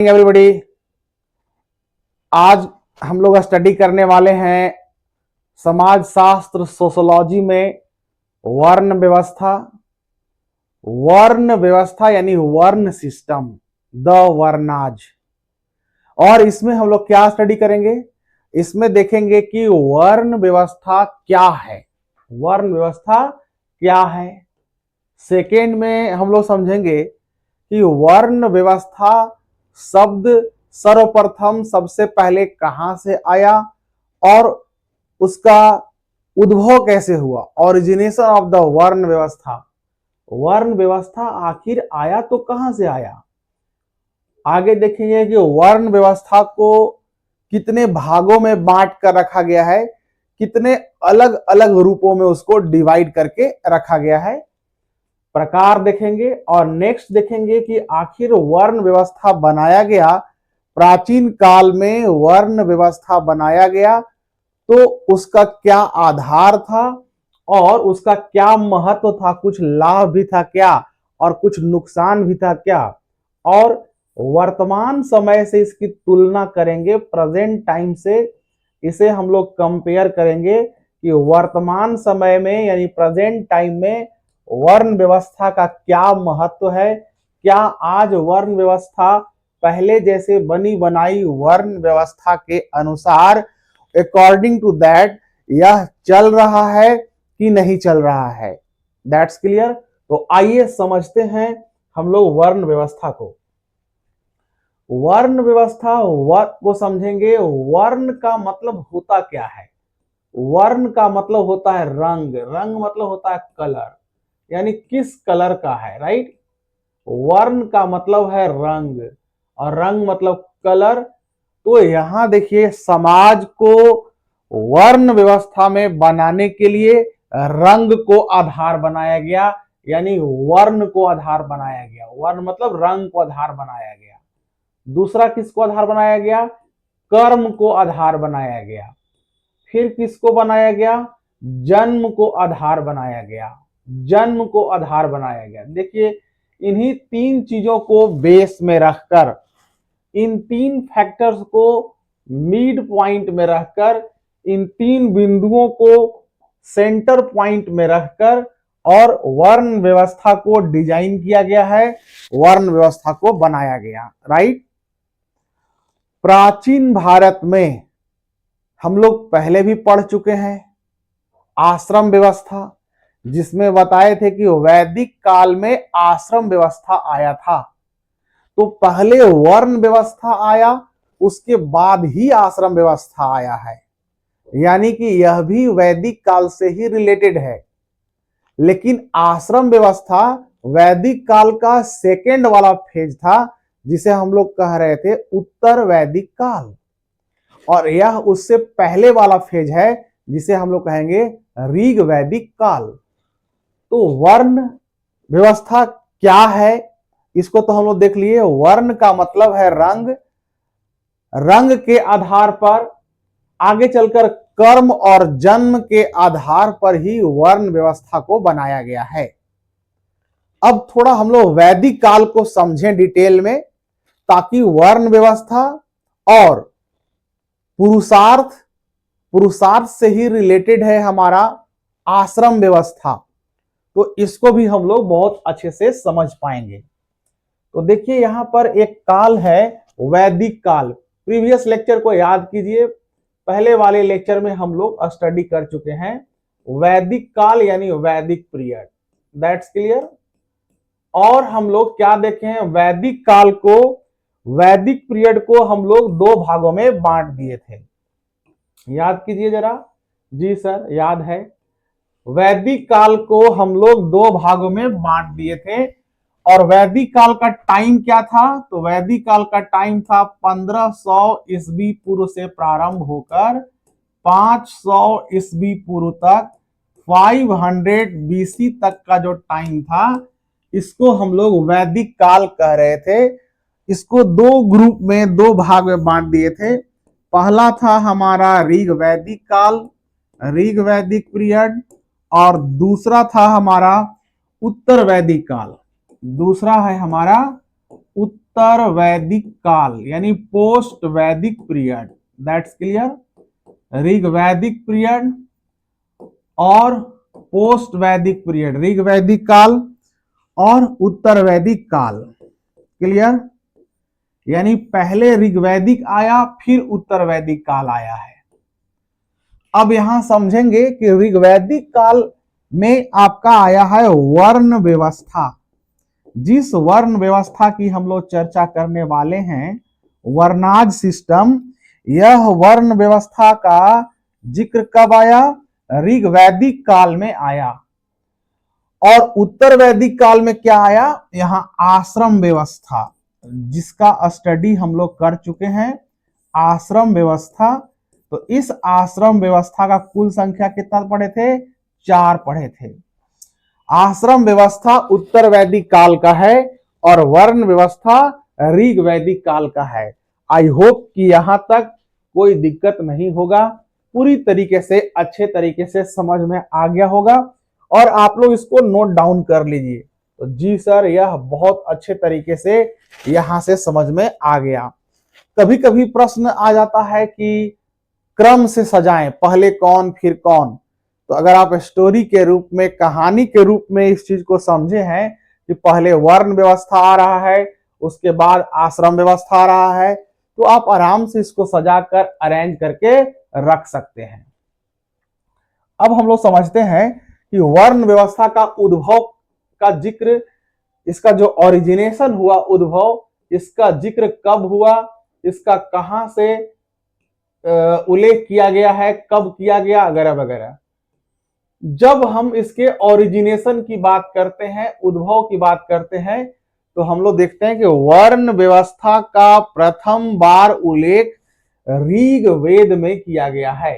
Everybody, आज हम लोग स्टडी करने वाले हैं समाज शास्त्र सोशोलॉजी में वर्ण व्यवस्था। वर्ण व्यवस्था यानी वर्ण सिस्टम, द वर्नाज। और इसमें हम लोग क्या स्टडी करेंगे? इसमें देखेंगे कि वर्ण व्यवस्था क्या है। वर्ण व्यवस्था क्या है। सेकेंड में हम लोग समझेंगे कि वर्ण व्यवस्था शब्द सर्वप्रथम सबसे पहले कहां से आया और उसका उद्भव कैसे हुआ, ओरिजिनेशन ऑफ द वर्ण व्यवस्था। वर्ण व्यवस्था आखिर आया तो कहां से आया। आगे देखेंगे कि वर्ण व्यवस्था को कितने भागों में बांट कर रखा गया है, कितने अलग अलग रूपों में उसको डिवाइड करके रखा गया है, प्रकार देखेंगे। और नेक्स्ट देखेंगे कि आखिर वर्ण व्यवस्था बनाया गया, प्राचीन काल में वर्ण व्यवस्था बनाया गया तो उसका क्या आधार था और उसका क्या महत्व था, कुछ लाभ भी था क्या और कुछ नुकसान भी था क्या, और वर्तमान समय से इसकी तुलना करेंगे, प्रेजेंट टाइम से इसे हम लोग कंपेयर करेंगे कि वर्तमान समय में यानी प्रेजेंट टाइम में वर्ण व्यवस्था का क्या महत्व है। क्या आज वर्ण व्यवस्था पहले जैसे बनी बनाई वर्ण व्यवस्था के अनुसार अकॉर्डिंग टू दैट यह चल रहा है कि नहीं चल रहा है। That's clear. तो आइए समझते हैं हम लोग वर्ण व्यवस्था को। वर्ण व्यवस्था को समझेंगे। वर्ण का मतलब होता क्या है? वर्ण का मतलब होता है रंग। रंग मतलब होता है कलर, यानी किस कलर का है, राइट। वर्ण का मतलब है रंग और रंग मतलब कलर। तो यहां देखिए, समाज को वर्ण व्यवस्था में बनाने के लिए रंग को आधार बनाया गया, यानी वर्ण को आधार बनाया गया। वर्ण मतलब रंग को आधार बनाया गया। दूसरा किसको आधार बनाया गया? कर्म को आधार बनाया गया। फिर किसको बनाया गया? जन्म को आधार बनाया गया। जन्म को आधार बनाया गया। देखिए, इन्हीं तीन चीजों को बेस में रखकर, इन तीन फैक्टर्स को मिड पॉइंट में रखकर, इन तीन बिंदुओं को सेंटर पॉइंट में रखकर और वर्ण व्यवस्था को डिजाइन किया गया है, वर्ण व्यवस्था को बनाया गया, राइट। प्राचीन भारत में हम लोग पहले भी पढ़ चुके हैं आश्रम व्यवस्था, जिसमें बताए थे कि वैदिक काल में आश्रम व्यवस्था आया था। तो पहले वर्ण व्यवस्था आया, उसके बाद ही आश्रम व्यवस्था आया है, यानी कि यह भी वैदिक काल से ही रिलेटेड है। लेकिन आश्रम व्यवस्था वैदिक काल का सेकेंड वाला फेज था, जिसे हम लोग कह रहे थे उत्तर वैदिक काल, और यह उससे पहले वाला फेज है जिसे हम लोग कहेंगे ऋग वैदिक काल। तो वर्ण व्यवस्था क्या है इसको तो हम लोग देख लिए। वर्ण का मतलब है रंग। रंग के आधार पर आगे चलकर कर्म और जन्म के आधार पर ही वर्ण व्यवस्था को बनाया गया है। अब थोड़ा हम लोग वैदिक काल को समझें डिटेल में, ताकि वर्ण व्यवस्था और पुरुषार्थ, पुरुषार्थ से ही रिलेटेड है हमारा आश्रम व्यवस्था, तो इसको भी हम लोग बहुत अच्छे से समझ पाएंगे। तो देखिए, यहां पर एक काल है वैदिक काल। प्रीवियस लेक्चर को याद कीजिए, पहले वाले लेक्चर में हम लोग स्टडी कर चुके हैं वैदिक काल यानी वैदिक पीरियड। That's clear. और हम लोग क्या देखे हैं? वैदिक काल को, वैदिक पीरियड को हम लोग दो भागों में बांट दिए थे। याद कीजिए जरा। जी सर, याद है। वैदिक काल को हम लोग दो भागों में बांट दिए थे। और वैदिक काल का टाइम क्या था? तो वैदिक काल का टाइम था 1500 ईस्वी पूर्व से प्रारंभ होकर 500 ईस्वी पूर्व तक, 500 बीसी तक का जो टाइम था, इसको हम लोग वैदिक काल कह रहे थे। इसको दो ग्रुप में, दो भाग में बांट दिए थे। पहला था हमारा ऋग वैदिक काल, ऋग वैदिक पीरियड, और दूसरा था हमारा उत्तर वैदिक काल। दूसरा है हमारा उत्तर वैदिक काल यानी पोस्ट वैदिक पीरियड, दैट्स क्लियर। ऋग वैदिक पीरियड और पोस्ट वैदिक पीरियड, ऋग वैदिक काल और उत्तर वैदिक काल, क्लियर। यानी पहले ऋग्वैदिक आया फिर उत्तर वैदिक काल आया है। अब यहां समझेंगे कि ऋग्वैदिक काल में आपका आया है वर्ण व्यवस्था। जिस वर्ण व्यवस्था की हम लोग चर्चा करने वाले हैं, वर्णाज सिस्टम, यह वर्ण व्यवस्था का जिक्र कब आया? ऋग्वैदिक काल में आया। और उत्तर वैदिक काल में क्या आया? यहां आश्रम व्यवस्था, जिसका स्टडी हम लोग कर चुके हैं, आश्रम व्यवस्था। तो इस आश्रम व्यवस्था का कुल संख्या कितना पढ़े थे? 4 पढ़े थे। आश्रम व्यवस्था उत्तर वैदिक काल का है और वर्ण व्यवस्था ऋग वैदिक काल का है। आई होप कि यहां तक कोई दिक्कत नहीं होगा, पूरी तरीके से अच्छे तरीके से समझ में आ गया होगा और आप लोग इसको नोट डाउन कर लीजिए। तो जी सर, यह बहुत अच्छे तरीके से यहां से समझ में आ गया। कभी कभी प्रश्न आ जाता है कि क्रम से सजाएं, पहले कौन फिर कौन। तो अगर आप स्टोरी के रूप में, कहानी के रूप में इस चीज को समझे हैं कि पहले वर्ण व्यवस्था आ रहा है, उसके बाद आश्रम व्यवस्था आ रहा है, तो आप आराम से इसको सजाकर अरेंज करके रख सकते हैं। अब हम लोग समझते हैं कि वर्ण व्यवस्था का उद्भव का जिक्र, इसका जो ओरिजिनेशन हुआ, उद्भव, इसका जिक्र कब हुआ, इसका कहां से उल्लेख किया गया है, कब किया गया, वगैरह वगैरह। जब हम इसके ओरिजिनेशन की बात करते हैं, उद्भव की बात करते हैं, तो हम लोग देखते हैं कि वर्ण व्यवस्था का प्रथम बार उल्लेख ऋग्वेद में किया गया है।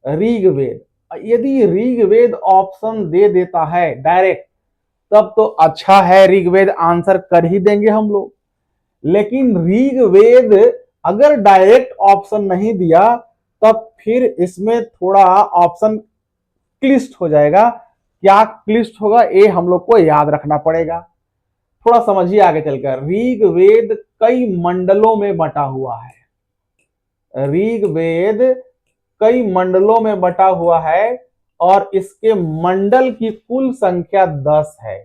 ऋग्वेद, यदि ऋग्वेद ऑप्शन दे देता है डायरेक्ट, तब तो अच्छा है, ऋग्वेद आंसर कर ही देंगे हम लोग। लेकिन ऋग्वेद अगर डायरेक्ट ऑप्शन नहीं दिया, तब फिर इसमें थोड़ा ऑप्शन क्लिष्ट हो जाएगा। क्या क्लिष्ट होगा, ये हम लोग को याद रखना पड़ेगा। थोड़ा समझिए आगे चलकर। ऋग्वेद कई मंडलों में बटा हुआ है। ऋग्वेद कई मंडलों में बटा हुआ है और इसके मंडल की कुल संख्या 10 है।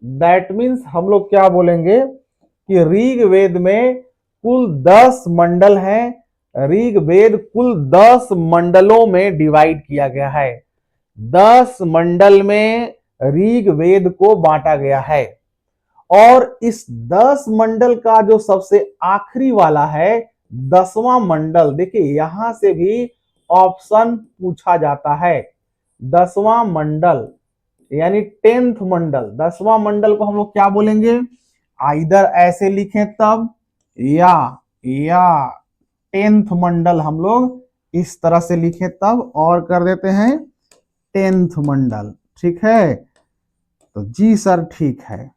दैट मीन्स हम लोग क्या बोलेंगे कि ऋग्वेद में कुल 10 मंडल हैं। ऋग्वेद कुल 10 मंडलों में डिवाइड किया गया है। 10 मंडल में ऋग्वेद को बांटा गया है और इस 10 मंडल का जो सबसे आखिरी वाला है, 10वां मंडल, देखिए यहां से भी ऑप्शन पूछा जाता है। 10वां मंडल यानी 10th मंडल, 10वां मंडल को हम लोग क्या बोलेंगे? आइदर ऐसे लिखें तब, या 10th मंडल हम लोग इस तरह से लिखें तब, और कर देते हैं 10th मंडल। ठीक है, तो जी सर ठीक है।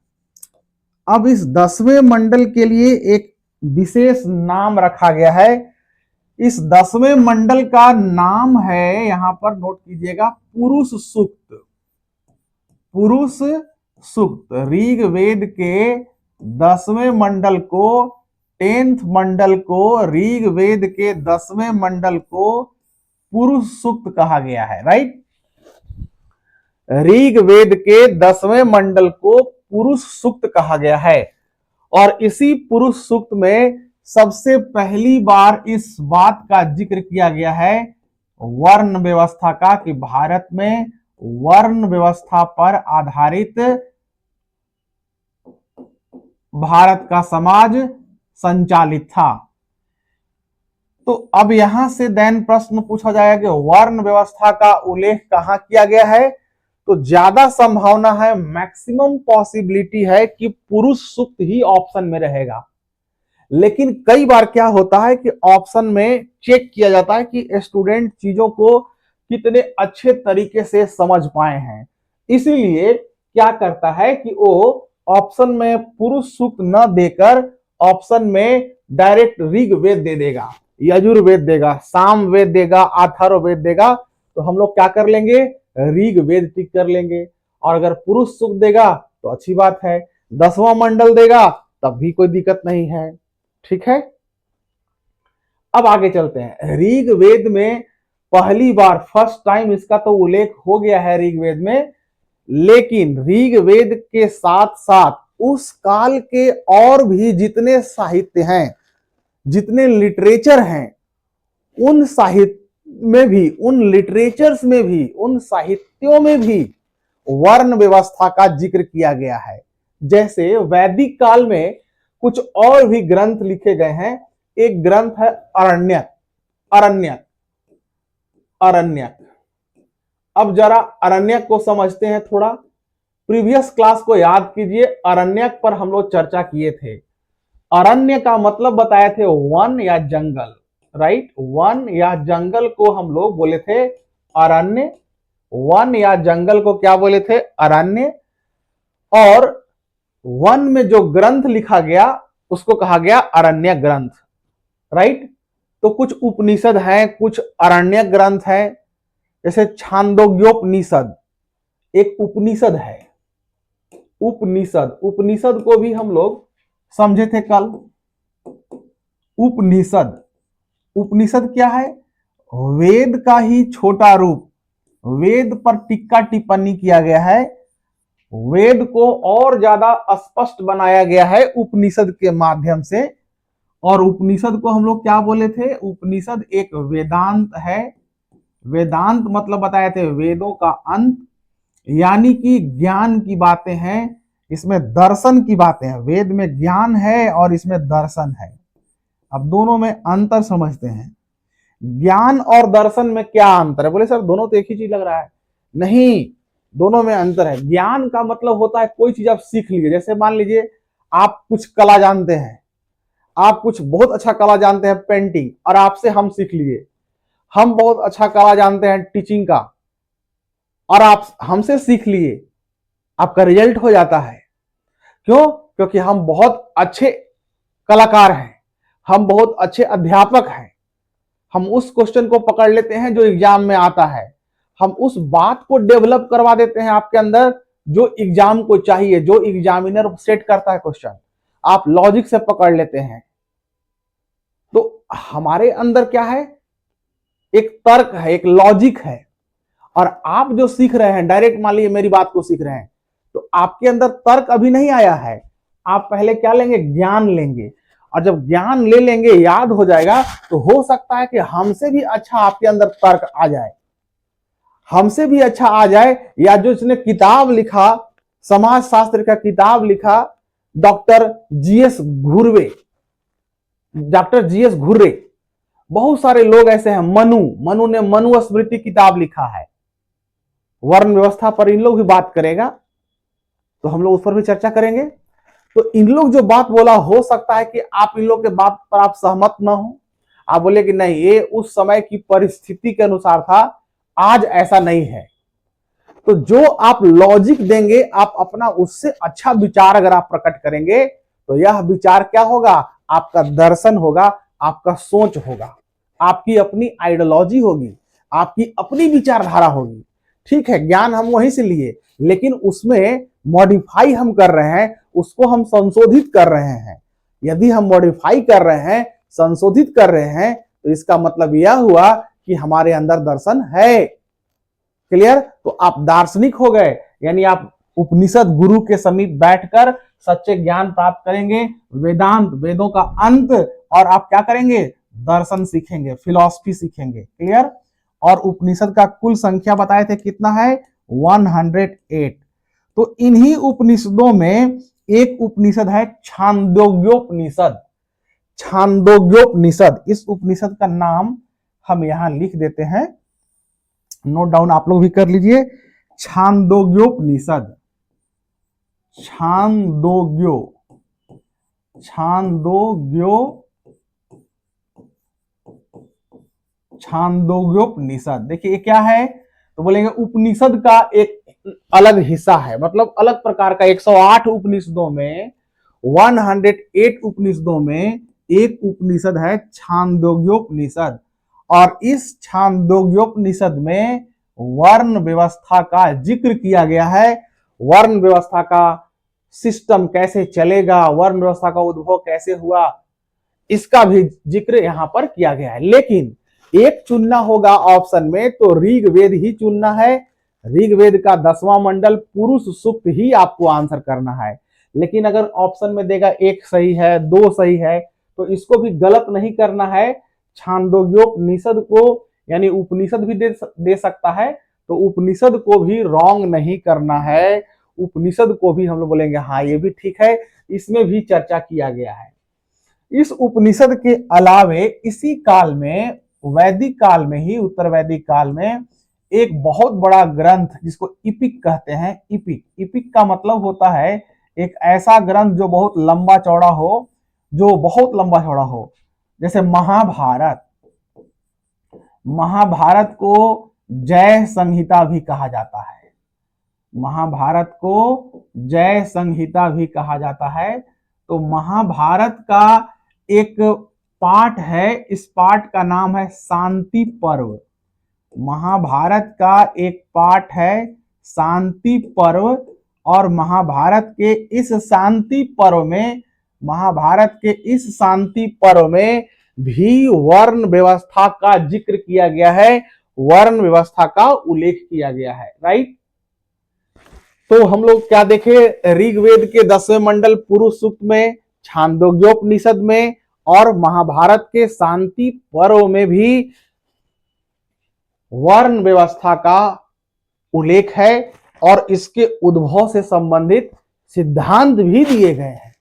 अब इस 10वें मंडल के लिए एक विशेष नाम रखा गया है। इस 10वें मंडल का नाम है, यहां पर नोट कीजिएगा, पुरुष सूक्त। पुरुष सूक्त। ऋग्वेद के 10वें मंडल को, 10th मंडल को, ऋग्वेद के 10वें मंडल को पुरुष सूक्त कहा गया है। राइट, ऋग्वेद के 10वें मंडल को पुरुष सूक्त कहा गया है और इसी पुरुष सूक्त में सबसे पहली बार इस बात का जिक्र किया गया है वर्ण व्यवस्था का, कि भारत में वर्ण व्यवस्था पर आधारित भारत का समाज संचालित था। तो अब यहां से देन प्रश्न पूछा जाएगा कि वर्ण व्यवस्था का उल्लेख कहां किया गया है? तो ज्यादा संभावना है, मैक्सिमम पॉसिबिलिटी है कि पुरुष सूक्त ही ऑप्शन में रहेगा। लेकिन कई बार क्या होता है कि ऑप्शन में चेक किया जाता है कि स्टूडेंट चीजों को कितने अच्छे तरीके से समझ पाए हैं। इसीलिए क्या करता है कि वो ऑप्शन में पुरुष सूक्त न देकर ऑप्शन में डायरेक्ट ऋग्वेद दे देगा, यजुर्वेद देगा, सामवेद देगा, अथर्ववेद देगा। तो हम लोग क्या कर लेंगे? ऋग्वेद टिक कर लेंगे। और अगर पुरुष सूक्त देगा तो अच्छी बात है, 10वां मंडल देगा तब भी कोई दिक्कत नहीं है। ठीक है, अब आगे चलते हैं। ऋग्वेद में पहली बार, फर्स्ट टाइम इसका तो उल्लेख हो गया है ऋग्वेद में, लेकिन ऋग्वेद के साथ साथ उस काल के और भी जितने साहित्य हैं, जितने लिटरेचर हैं, उन साहित्य में भी, उन लिटरेचर्स में भी, उन साहित्यों में भी वर्ण व्यवस्था का जिक्र किया गया है। जैसे वैदिक काल में कुछ और भी ग्रंथ लिखे गए हैं। एक ग्रंथ है अरण्यक। अरण्यक अरण्यक अब जरा अरण्यक को समझते हैं थोड़ा। प्रीवियस क्लास को याद कीजिए, अरण्यक पर हम लोग चर्चा किए थे। अरण्य का मतलब बताए थे वन या जंगल, राइट। वन या जंगल को हम लोग बोले थे अरण्य। वन या जंगल को क्या बोले थे? अरण्य। और वन में जो ग्रंथ लिखा गया उसको कहा गया अरण्य ग्रंथ, राइट। तो कुछ उपनिषद हैं, कुछ अरण्य ग्रंथ हैं। जैसे छांदोग्योपनिषद एक उपनिषद है। उपनिषद, उपनिषद को भी हम लोग समझे थे कल। उपनिषद, उपनिषद क्या है? वेद का ही छोटा रूप। वेद पर टिक्का टिप्पणी किया गया है। वेद को और ज्यादा स्पष्ट बनाया गया है उपनिषद के माध्यम से। और उपनिषद को हम लोग क्या बोले थे? उपनिषद एक वेदांत है। वेदांत मतलब बताए थे वेदों का अंत, यानी कि ज्ञान की बातें हैं, इसमें दर्शन की बातें हैं। वेद में ज्ञान है और इसमें दर्शन है। अब दोनों में अंतर समझते हैं। ज्ञान और दर्शन में क्या अंतर है? बोले सर दोनों तो एक ही चीज लग रहा है। नहीं, दोनों में अंतर है। ज्ञान का मतलब होता है कोई चीज आप सीख लीजिए। जैसे मान लीजिए आप कुछ कला जानते हैं, आप कुछ बहुत अच्छा कला जानते हैं पेंटिंग, और आपसे हम सीख लिए। हम बहुत अच्छा कला जानते हैं टीचिंग का, और आप हमसे सीख लिए, आपका रिजल्ट हो जाता है। क्यों? क्योंकि हम बहुत अच्छे कलाकार हैं, हम बहुत अच्छे अध्यापक हैं। हम उस क्वेश्चन को पकड़ लेते हैं जो एग्जाम में आता है, हम उस बात को डेवलप करवा देते हैं आपके अंदर जो एग्जाम को चाहिए, जो एग्जामिनर सेट करता है क्वेश्चन, आप लॉजिक से पकड़ लेते हैं। तो हमारे अंदर क्या है? एक तर्क है, एक लॉजिक है। और आप जो सीख रहे हैं, डायरेक्ट मान लीजिए मेरी बात को सीख रहे हैं, तो आपके अंदर तर्क अभी नहीं आया है। आप पहले क्या लेंगे? ज्ञान लेंगे। और जब ज्ञान ले लेंगे, याद हो जाएगा, तो हो सकता है कि हमसे भी अच्छा आपके अंदर तर्क आ जाए, हमसे भी अच्छा आ जाए। या जो इसने किताब लिखा, समाज शास्त्र का किताब लिखा, डॉक्टर जीएस घुर्वे, डॉक्टर जीएस घुर्रे, बहुत सारे लोग ऐसे हैं। मनु ने मनुस्मृति किताब लिखा है, वर्ण व्यवस्था पर इन लोग भी बात करेगा, तो हम लोग उस पर भी चर्चा करेंगे। तो इन लोग जो बात बोला, हो सकता है कि आप इन लोग के बात पर आप सहमत ना हो, आप बोले कि नहीं ये उस समय की परिस्थिति के अनुसार था, आज ऐसा नहीं है। तो जो आप लॉजिक देंगे, आप अपना उससे अच्छा विचार अगर आप प्रकट करेंगे, तो यह विचार क्या होगा? आपका दर्शन होगा, आपका सोच होगा, आपकी अपनी आइडियोलॉजी होगी, आपकी अपनी विचारधारा होगी। ठीक है, ज्ञान हम वहीं से लिए, लेकिन उसमें मॉडिफाई हम कर रहे हैं, उसको हम संशोधित कर रहे हैं। यदि हम मॉडिफाई कर रहे हैं, संशोधित कर रहे हैं, तो इसका मतलब यह हुआ कि हमारे अंदर दर्शन है। क्लियर? तो आप दार्शनिक हो गए, यानी आप उपनिषद गुरु के समीप बैठकर सच्चे ज्ञान प्राप्त करेंगे, वेदांत, वेदों का अंत, और आप क्या करेंगे? दर्शन सीखेंगे, फिलॉसफी सीखेंगे। क्लियर? और उपनिषद का कुल संख्या बताए थे कितना है? 108। तो इन्हीं उपनिषदों में एक उपनिषद है छांदोग्योपनिषद। छांदोग्योपनिषद, इस उपनिषद का नाम हम यहां लिख देते हैं, नोट डाउन आप लोग भी कर लीजिए। छांदोग्योपनिषद, छांदोग्यो, छांदोग्यो, छांदोग्योपनिषद। देखिए ये क्या है? तो बोलेंगे उपनिषद का एक अलग हिस्सा है, मतलब अलग प्रकार का। 108 उपनिषदों में, 108 उपनिषदों में एक उपनिषद है छांदोग्योपनिषद। और इस छांदोग्योपनिषद में वर्ण व्यवस्था का जिक्र किया गया है। वर्ण व्यवस्था का सिस्टम कैसे चलेगा, वर्ण व्यवस्था का उद्भव कैसे हुआ, इसका भी जिक्र यहां पर किया गया है। लेकिन एक चुनना होगा ऑप्शन में, तो ऋग्वेद ही चुनना है। ऋग्वेद का 10वां मंडल पुरुष सूक्त ही आपको आंसर करना है। लेकिन अगर ऑप्शन में देगा एक सही है, दो सही है, तो इसको भी गलत नहीं करना है। छांदोग्योपनिषद को यानी उपनिषद भी दे सकता है, तो उपनिषद को भी रॉन्ग नहीं करना है। उपनिषद को भी हम लोग बोलेंगे हाँ ये भी ठीक है, इसमें भी चर्चा किया गया है। इस उपनिषद के अलावे इसी काल में, वैदिक काल में ही, उत्तर वैदिक काल में एक बहुत बड़ा ग्रंथ जिसको इपिक कहते हैं। इपिक, इपिक का मतलब होता है एक ऐसा ग्रंथ जो बहुत लंबा चौड़ा हो, जो बहुत लंबा चौड़ा हो। जैसे महाभारत, महाभारत को जय संहिता भी कहा जाता है। महाभारत को जय संहिता भी कहा जाता है। तो महाभारत का एक पाठ है, इस पाठ का नाम है शांति पर्व। महाभारत का एक पाठ है शांति पर्व, और महाभारत के इस शांति पर्व में, महाभारत के इस शांति पर्व में भी वर्ण व्यवस्था का जिक्र किया गया है, वर्ण व्यवस्था का उल्लेख किया गया है। राइट। तो हम लोग क्या देखे, ऋग्वेद के 10वें मंडल पुरुष सूक्त में, छांदोग्योपनिषद में और महाभारत के शांति पर्व में भी वर्ण व्यवस्था का उल्लेख है और इसके उद्भव से संबंधित सिद्धांत भी दिए गए हैं।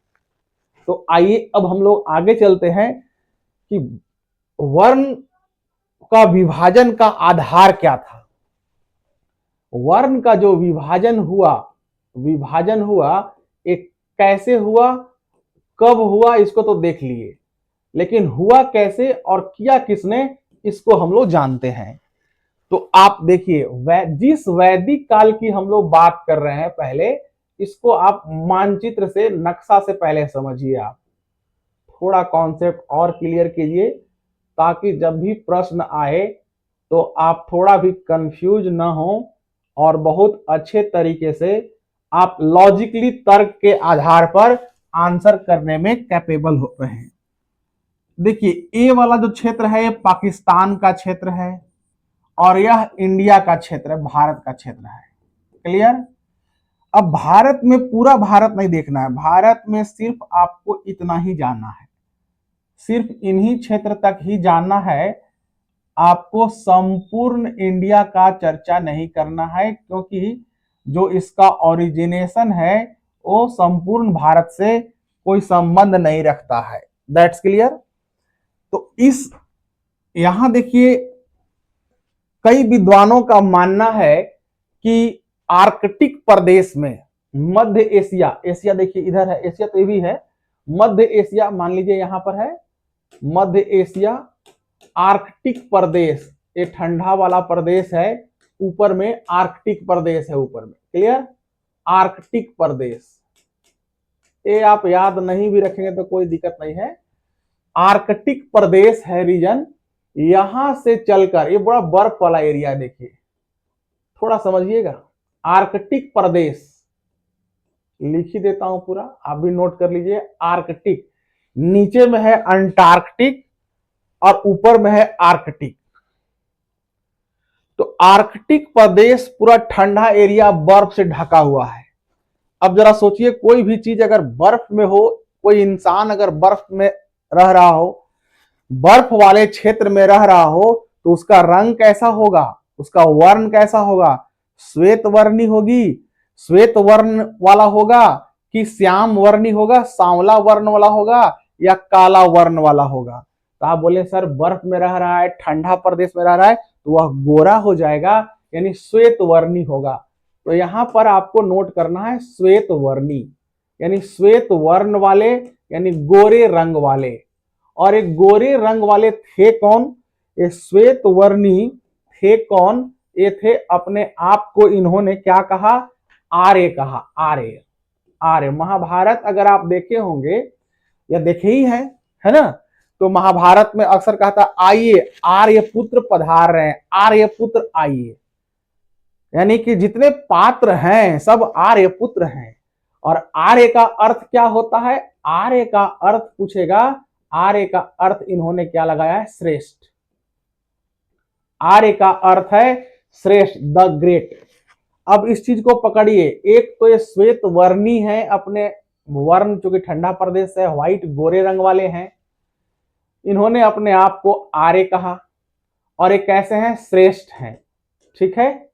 तो आइए अब हम लोग आगे चलते हैं कि वर्ण का विभाजन का आधार क्या था। वर्ण का जो विभाजन हुआ एक कैसे हुआ, कब हुआ, इसको तो देख लिए, लेकिन हुआ कैसे और किया किसने, इसको हम लोग जानते हैं। तो आप देखिए, जिस वैदिक काल की हम लोग बात कर रहे हैं, पहले इसको आप मानचित्र से, नक्शा से पहले समझिए। आप थोड़ा कॉन्सेप्ट और क्लियर कीजिए, ताकि जब भी प्रश्न आए तो आप थोड़ा भी कंफ्यूज ना हो और बहुत अच्छे तरीके से आप लॉजिकली तर्क के आधार पर आंसर करने में कैपेबल हो रहे हैं। देखिए, ए वाला जो क्षेत्र है ये पाकिस्तान का क्षेत्र है और यह इंडिया का क्षेत्र है, भारत का क्षेत्र है। क्लियर। अब भारत में पूरा भारत नहीं देखना है, भारत में सिर्फ आपको इतना ही जानना है, सिर्फ इन्हीं क्षेत्र तक ही जानना है। आपको संपूर्ण इंडिया का चर्चा नहीं करना है, क्योंकि जो इसका ओरिजिनेशन है वो संपूर्ण भारत से कोई संबंध नहीं रखता है। That's clear. तो इस यहां देखिए, कई विद्वानों का मानना है कि आर्कटिक प्रदेश में, मध्य एशिया, एशिया देखिए इधर है, एशिया तो ये भी है, मध्य एशिया मान लीजिए यहां पर है, मध्य एशिया, आर्कटिक प्रदेश, ये ठंडा वाला प्रदेश है, ऊपर में आर्कटिक प्रदेश है, ऊपर में। क्लियर। आर्कटिक प्रदेश, ये आप याद नहीं भी रखेंगे तो कोई दिक्कत नहीं है। आर्कटिक प्रदेश है रीजन, यहां से चलकर, ये बड़ा बर्फ वाला एरिया देखिए, थोड़ा समझिएगा। आर्कटिक प्रदेश लिख ही देता हूं पूरा, आप भी नोट कर लीजिए। आर्कटिक, नीचे में है अंटार्कटिक और ऊपर में है आर्कटिक। तो आर्कटिक प्रदेश पूरा ठंडा एरिया बर्फ से ढका हुआ है। अब जरा सोचिए, कोई भी चीज अगर बर्फ में हो, कोई इंसान अगर बर्फ में रह रहा हो, बर्फ वाले क्षेत्र में रह रहा हो, तो उसका रंग कैसा होगा, उसका वर्ण कैसा होगा, श्वेत वर्णी होगी, श्वेत वर्ण वाला होगा कि श्याम वर्णी होगा, सांवला वर्ण वाला होगा, या काला वर्ण वाला होगा। तो आप बोले सर बर्फ में रह रहा है, ठंडा प्रदेश में रह रहा है, तो वह गोरा हो जाएगा, यानी श्वेत वर्णी होगा। तो यहां पर आपको नोट करना है श्वेत वर्णी, यानी श्वेत वर्ण वाले, यानी गोरे रंग वाले। और एक गोरे रंग वाले थे कौन, ये श्वेत वर्णी थे कौन, ये थे अपने आप को इन्होंने क्या कहा, आर्य कहा। आर्य, आर्य। महाभारत अगर आप देखे होंगे या देखे ही है ना, तो महाभारत में अक्सर कहता आइए आर्य पुत्र पधार रहे हैं, आर्य पुत्र आइए, यानी कि जितने पात्र हैं सब आर्य पुत्र हैं। और आर्य का अर्थ क्या होता है? आर्य का अर्थ पूछेगा, आर्य का अर्थ इन्होंने क्या लगाया है? श्रेष्ठ। आर्य का अर्थ है श्रेष्ठ, द ग्रेट। अब इस चीज को पकड़िए, एक तो ये श्वेत वर्णी है, अपने वर्ण चूंकि ठंडा प्रदेश है, व्हाइट गोरे रंग वाले हैं, इन्होंने अपने आप को आर्य कहा और ये कैसे हैं? श्रेष्ठ हैं। ठीक है,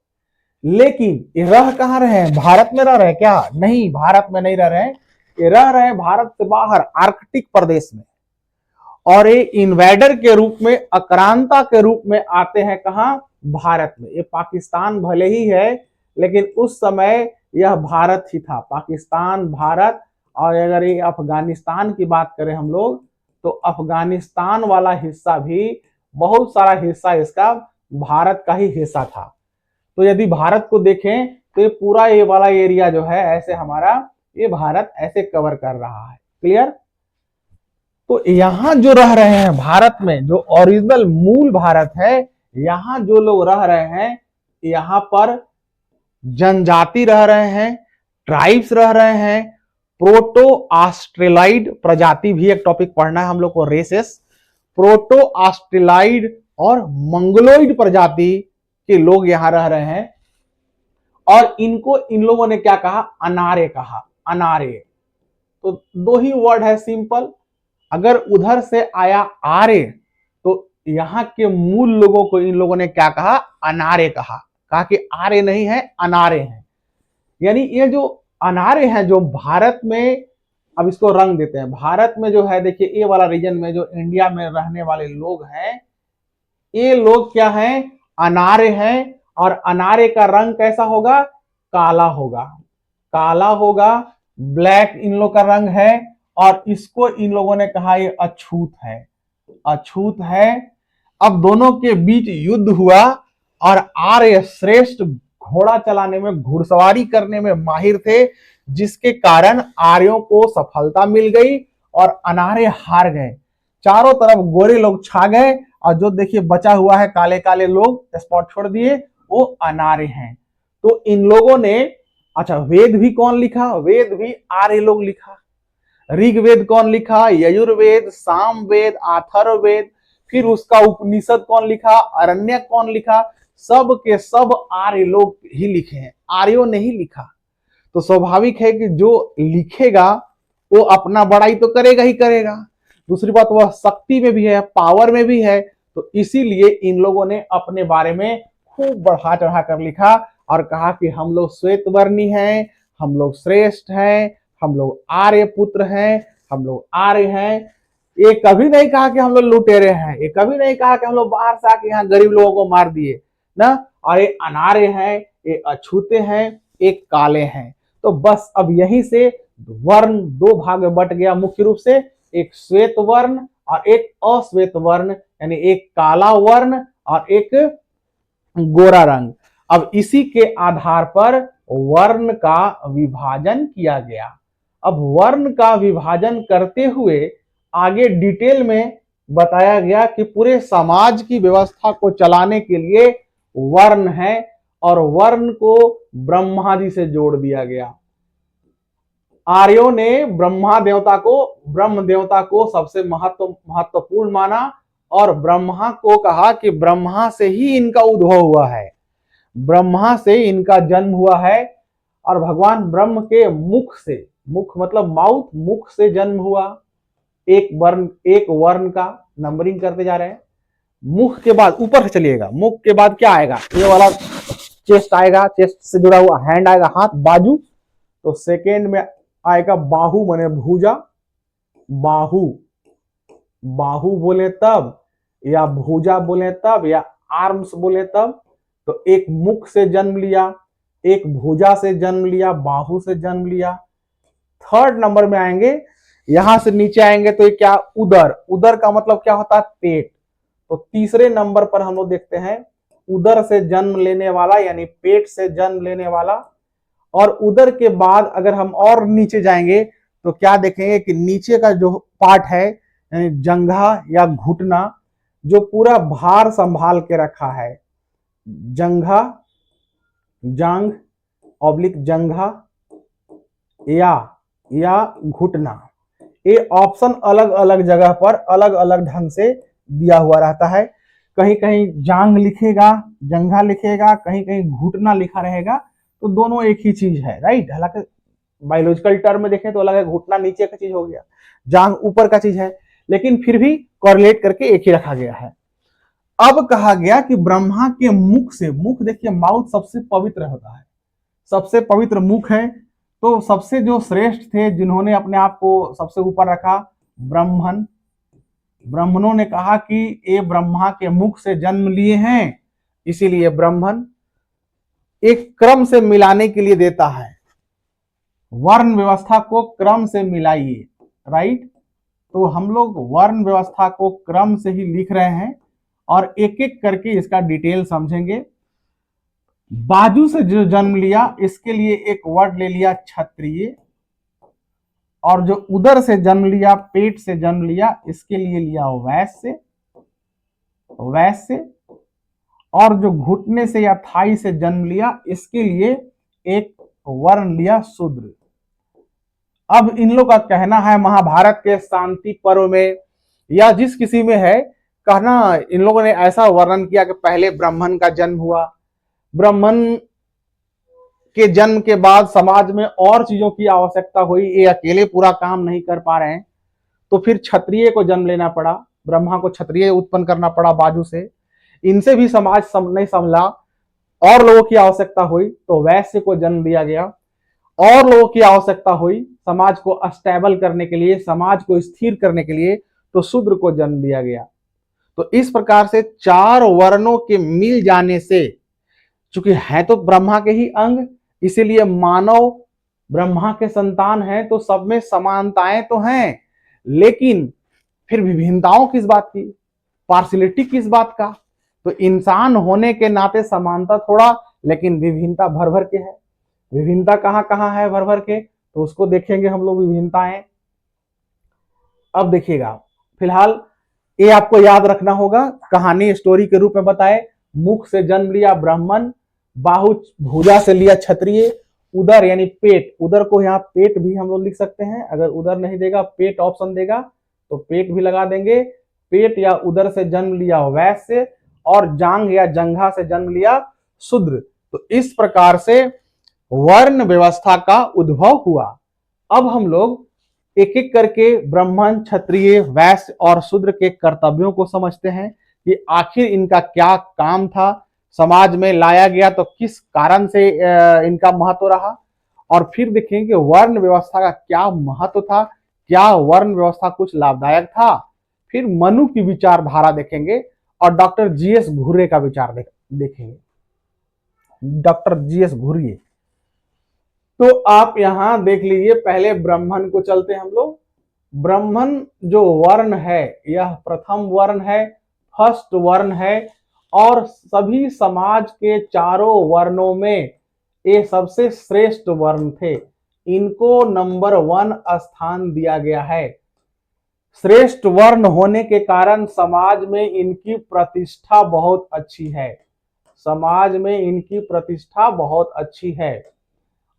लेकिन ये रह कहां रहे हैं? भारत में रह रहे हैं क्या? नहीं, भारत में नहीं रह रहे हैं, ये रह रहे हैं भारत से बाहर आर्कटिक प्रदेश में। और ये इन्वेडर के रूप में, आक्रांता के रूप में आते हैं कहां? भारत में। ये पाकिस्तान भले ही है, लेकिन उस समय यह भारत ही था, पाकिस्तान, भारत। और अगर ये अफगानिस्तान की बात करें हम लोग, तो अफगानिस्तान वाला हिस्सा भी, बहुत सारा हिस्सा इसका भारत का ही हिस्सा था। तो यदि भारत को देखें तो ये पूरा ये वाला एरिया जो है ऐसे हमारा, ये भारत ऐसे कवर कर रहा है। क्लियर? तो यहां जो रह रहे हैं भारत में, जो ओरिजिनल मूल भारत है, यहां जो लोग रह रहे हैं, यहां पर जनजाति रह रहे हैं, ट्राइब्स रह रहे हैं। प्रोटो ऑस्ट्रेलाइड प्रजाति भी एक टॉपिक पढ़ना है हम लोग को, रेसेस। प्रोटो ऑस्ट्रेलाइड और मंगलोइड प्रजाति के लोग यहां रह रहे हैं। और इनको इन लोगों ने क्या कहा? अनार्य कहा, अनार्य। तो दो ही वर्ड है, सिंपल। अगर उधर से आया आर्य, तो यहां के मूल लोगों को इन लोगों ने क्या कहा? अनार्य कहा। कहा कि आर्य नहीं है, अनार्य है। यानी ये जो अनार्य है, जो भारत में, अब इसको रंग देते हैं। भारत में जो है, देखिए ये वाला रीजन में जो इंडिया में रहने वाले लोग हैं, ये लोग क्या हैं? अनार्य हैं। और अनार्य का रंग कैसा होगा? काला होगा, काला होगा, ब्लैक इन लोग का रंग है। और इसको इन लोगों ने कहा ये अछूत है, अछूत है। अब दोनों के बीच युद्ध हुआ और आर्य श्रेष्ठ घोड़ा चलाने में, घुड़सवारी करने में माहिर थे, जिसके कारण आर्यों को सफलता मिल गई और अनार्य हार गए। चारों तरफ गोरे लोग छा गए और जो देखिए बचा हुआ है, काले काले लोग स्पॉट छोड़ दिए, वो अनार्य हैं। तो इन लोगों ने, अच्छा, वेद भी कौन लिखा? वेद भी आर्य लोग लिखा। ऋग्वेद कौन लिखा? यजुर्वेद, सामवेद, अथर्ववेद। फिर उसका उपनिषद कौन लिखा? अरण्यक कौन लिखा? सब के सब आर्य लोग ही लिखे हैं, आर्यों ने ही लिखा। तो स्वाभाविक है कि जो लिखेगा वो अपना बड़ाई तो करेगा ही करेगा। दूसरी बात, वह शक्ति में भी है, पावर में भी है। तो इसीलिए इन लोगों ने अपने बारे में खूब बढ़ा चढ़ा कर लिखा और कहा कि हम लोग श्वेत वर्णी हैं, हम लोग श्रेष्ठ हैं, हम लोग आर्य पुत्र हैं, हम लोग आर्य हैं। ये कभी नहीं कहा कि हम लोग लुटेरे हैं, ये कभी नहीं कहा कि हम लोग बाहर से आके यहाँ गरीब लोगों को मार दिए ना। और ये अनार्य हैं, ये अछूते हैं, एक काले हैं। तो बस अब यहीं से वर्ण दो भाग में बट गया मुख्य रूप से, एक श्वेत वर्ण और एक अश्वेत वर्ण, यानी एक काला वर्ण और एक गोरा रंग। अब इसी के आधार पर वर्ण का विभाजन किया गया। अब वर्ण का विभाजन करते हुए आगे डिटेल में बताया गया कि पूरे समाज की व्यवस्था को चलाने के लिए वर्ण है, और वर्ण को ब्रह्मा जी से जोड़ दिया गया। आर्यों ने ब्रह्मा देवता को, ब्रह्म देवता को सबसे महत्वपूर्ण माना और ब्रह्मा को कहा कि ब्रह्मा से ही इनका उद्भव हुआ है, ब्रह्मा से इनका जन्म हुआ है। और भगवान ब्रह्म के मुख से, मुख मतलब माउथ, मुख से जन्म हुआ। एक वर्ण का नंबरिंग करते जा रहे हैं। मुख के बाद ऊपर से चलिएगा, मुख के बाद क्या आएगा? ये वाला चेस्ट आएगा, चेस्ट से जुड़ा हुआ हैंड आएगा, हाथ, बाजू। तो सेकेंड में आएगा बाहु, माने भुजा। बाहु, बाहु बोले तब, या भुजा बोले तब, या आर्म्स बोले तब। तो एक मुख से जन्म लिया, एक भुजा से जन्म लिया, बाहु से जन्म लिया। थर्ड नंबर में आएंगे, यहां से नीचे आएंगे तो ये क्या? उदर। उदर का मतलब क्या होता है? पेट। तो तीसरे नंबर पर हम लोग देखते हैं उदर से जन्म लेने वाला, यानी पेट से जन्म लेने वाला। और उदर के बाद अगर हम और नीचे जाएंगे तो क्या देखेंगे कि नीचे का जो पार्ट है, यानी जंघा या घुटना, जो पूरा भार संभाल के रखा है, जंघा, जांग ऑब्लिक जंघा, या घुटना। ये ऑप्शन अलग अलग जगह पर अलग अलग ढंग से दिया हुआ रहता है। कहीं कहीं जांग लिखेगा, जंघा लिखेगा, कहीं कहीं घुटना लिखा रहेगा, तो दोनों एक ही चीज है, राइट। हालांकि बायोलॉजिकल टर्म में देखें तो अलग है, घुटना नीचे का चीज हो गया, जांग ऊपर का चीज है, लेकिन फिर भी कॉरिलेट करके एक ही रखा गया है। अब कहा गया कि ब्रह्मा के मुख से, मुख देखिए माउथ सबसे पवित्र होता है, सबसे पवित्र मुख है, तो सबसे जो श्रेष्ठ थे जिन्होंने अपने आप को सबसे ऊपर रखा, ब्राह्मण। ब्राह्मणों ने कहा कि ये ब्रह्मा के मुख से जन्म लिए हैं, इसीलिए ब्राह्मण। एक क्रम से मिलाने के लिए देता है, वर्ण व्यवस्था को क्रम से मिलाइए, राइट। तो हम लोग वर्ण व्यवस्था को क्रम से ही लिख रहे हैं और एक एक करके इसका डिटेल समझेंगे। बाजू से जो जन्म लिया, इसके लिए एक वर्ड ले लिया क्षत्रिय, और जो उदर से जन्म लिया, पेट से जन्म लिया, इसके लिए लिया वैश्य, वैश्य। और जो घुटने से या थाई से जन्म लिया, इसके लिए एक वर्ण लिया शूद्र। अब इन लोग का कहना है, महाभारत के शांति पर्व में या जिस किसी में है कहना, इन लोगों ने ऐसा वर्णन किया कि पहले ब्राह्मण का जन्म हुआ, ब्राह्मण के जन्म के बाद समाज में और चीजों की आवश्यकता हुई, ये अकेले पूरा काम नहीं कर पा रहे हैं, तो फिर क्षत्रिय को जन्म लेना पड़ा, ब्रह्मा को क्षत्रिय उत्पन्न करना पड़ा बाजू से। इनसे भी समाज नहीं संभला, और लोगों की आवश्यकता हुई तो वैश्य को जन्म दिया गया, और लोगों की आवश्यकता हुई समाज को स्टेबल करने के लिए, समाज को स्थिर करने के लिए, तो शूद्र को जन्म दिया गया। तो इस प्रकार से चार वर्णों के मिल जाने से, चूंकि है तो ब्रह्मा के ही अंग, इसीलिए मानव ब्रह्मा के संतान है, तो सब में समानताएं तो हैं, लेकिन फिर विभिन्नताओं किस बात की, पार्शियलिटी किस बात का। तो इंसान होने के नाते समानता थोड़ा, लेकिन विभिन्नता भर भर के है। विभिन्नता कहां कहां है भर भर के, तो उसको देखेंगे हम लोग विभिन्नताएं। अब देखिएगा, फिलहाल ये आपको याद रखना होगा, कहानी स्टोरी के रूप में बताए। मुख से जन्म लिया ब्राह्मण, बाहु भुजा से लिया क्षत्रिय, उदर यानी पेट, उदर को यहाँ पेट भी हम लोग लिख सकते हैं, अगर उदर नहीं देगा पेट ऑप्शन देगा तो पेट भी लगा देंगे। पेट या उदर से जन्म लिया वैश्य, और जांग या जंघा से जन्म लिया शूद्र। तो इस प्रकार से वर्ण व्यवस्था का उद्भव हुआ। अब हम लोग एक एक करके ब्राह्मण, क्षत्रिय, वैश्य और शूद्र के कर्तव्यों को समझते हैं कि आखिर इनका क्या काम था, समाज में लाया गया तो किस कारण से इनका महत्व रहा, और फिर देखेंगे कि वर्ण व्यवस्था का क्या महत्व था, क्या वर्ण व्यवस्था कुछ लाभदायक था। फिर मनु की विचारधारा देखेंगे और डॉक्टर जीएस घुर्रे का विचार देखेंगे। डॉक्टर जीएस घुर्रे, तो आप यहां देख लीजिए, पहले ब्राह्मण को चलते हम लोग। ब्राह्मण जो वर्ण है, यह प्रथम वर्ण है, फर्स्ट वर्ण है, और सभी समाज के चारों वर्णों में ये सबसे श्रेष्ठ वर्ण थे। इनको नंबर 1 स्थान दिया गया है। श्रेष्ठ वर्ण होने के कारण समाज में इनकी प्रतिष्ठा बहुत अच्छी है, समाज में इनकी प्रतिष्ठा बहुत अच्छी है।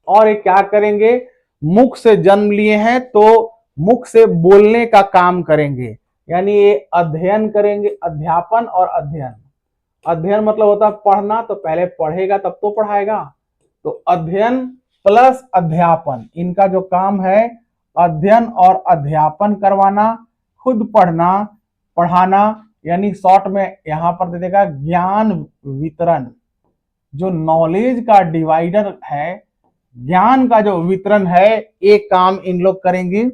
और ये क्या करेंगे, मुख से जन्म लिए हैं तो मुख से बोलने का काम करेंगे, यानी ये अध्ययन करेंगे, अध्यापन और अध्ययन। अध्ययन मतलब होता है पढ़ना, तो पहले पढ़ेगा तब तो पढ़ाएगा, तो अध्ययन प्लस अध्यापन, इनका जो काम है अध्ययन और अध्यापन करवाना, खुद पढ़ना पढ़ाना, यानी शॉर्ट में यहां पर दे देगा ज्ञान वितरण। जो नॉलेज का डिवाइडर है, ज्ञान का जो वितरण है, एक काम इन लोग करेंगे।